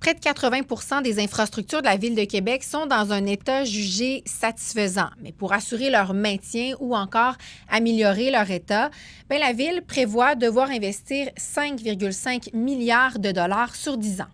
Près de 80 des infrastructures de la Ville de Québec sont dans un état jugé satisfaisant. Mais pour assurer leur maintien ou encore améliorer leur état, la Ville prévoit devoir investir 5,5 milliards de dollars sur 10 ans.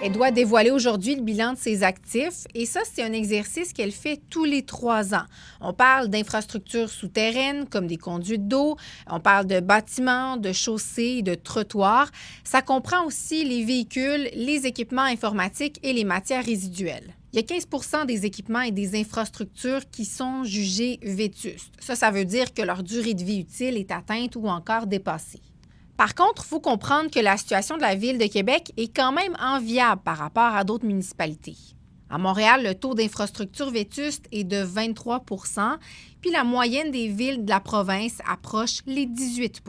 Elle doit dévoiler aujourd'hui le bilan de ses actifs et ça, c'est un exercice qu'elle fait tous les 3 ans. On parle d'infrastructures souterraines comme des conduites d'eau, on parle de bâtiments, de chaussées, de trottoirs. Ça comprend aussi les véhicules, les équipements informatiques et les matières résiduelles. Il y a 15 des équipements et des infrastructures qui sont jugés vétustes. Ça veut dire que leur durée de vie utile est atteinte ou encore dépassée. Par contre, il faut comprendre que la situation de la Ville de Québec est quand même enviable par rapport à d'autres municipalités. À Montréal, le taux d'infrastructure vétuste est de 23 puis la moyenne des villes de la province approche les 18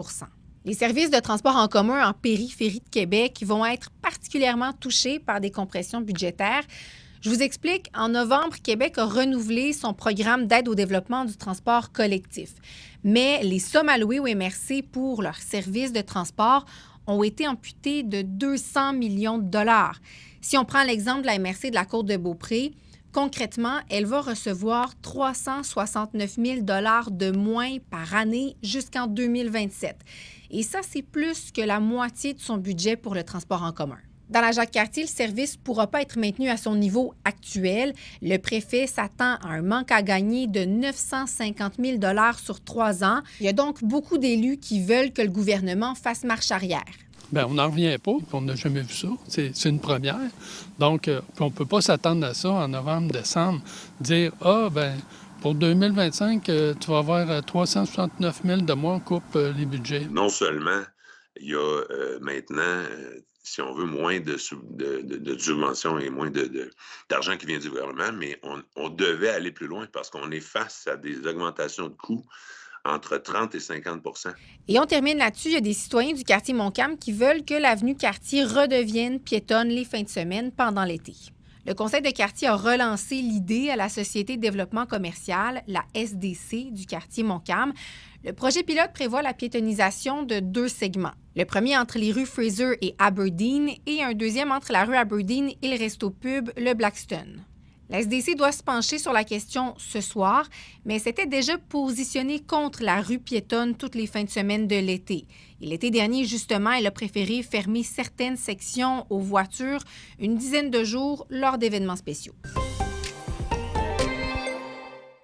Les services de transport en commun en périphérie de Québec vont être particulièrement touchés par des compressions budgétaires. Je vous explique, en novembre, Québec a renouvelé son programme d'aide au développement du transport collectif. Mais les sommes allouées au MRC pour leurs services de transport ont été amputées de 200 millions de dollars. Si on prend l'exemple de la MRC de la Côte-de-Beaupré, concrètement, elle va recevoir 369 000 dollars de moins par année jusqu'en 2027. Et ça, c'est plus que la moitié de son budget pour le transport en commun. Dans la Jacques-Cartier, le service ne pourra pas être maintenu à son niveau actuel. Le préfet s'attend à un manque à gagner de 950 000 $ sur 3 ans. Il y a donc beaucoup d'élus qui veulent que le gouvernement fasse marche arrière. Bien, on n'en revient pas, on n'a jamais vu ça. C'est une première. Donc, on ne peut pas s'attendre à ça en novembre, décembre. Dire, pour 2025, tu vas avoir 369 000 de moins, on coupe les budgets. Non seulement il y a maintenant, si on veut, moins de subventions et moins d'argent qui vient du gouvernement, mais on devait aller plus loin parce qu'on est face à des augmentations de coûts entre 30 et 50 %. Et on termine là-dessus. Il y a des citoyens du quartier Montcalm qui veulent que l'avenue Cartier redevienne piétonne les fins de semaine pendant l'été. Le conseil de quartier a relancé l'idée à la Société de développement commercial, la SDC, du quartier Montcalm. Le projet pilote prévoit la piétonnisation de 2 segments. Le premier entre les rues Fraser et Aberdeen et un deuxième entre la rue Aberdeen et le resto-pub Le Blackstone. La SDC doit se pencher sur la question ce soir, mais s'était déjà positionnée contre la rue piétonne toutes les fins de semaine de l'été. Et l'été dernier, justement, elle a préféré fermer certaines sections aux voitures une dizaine de jours lors d'événements spéciaux.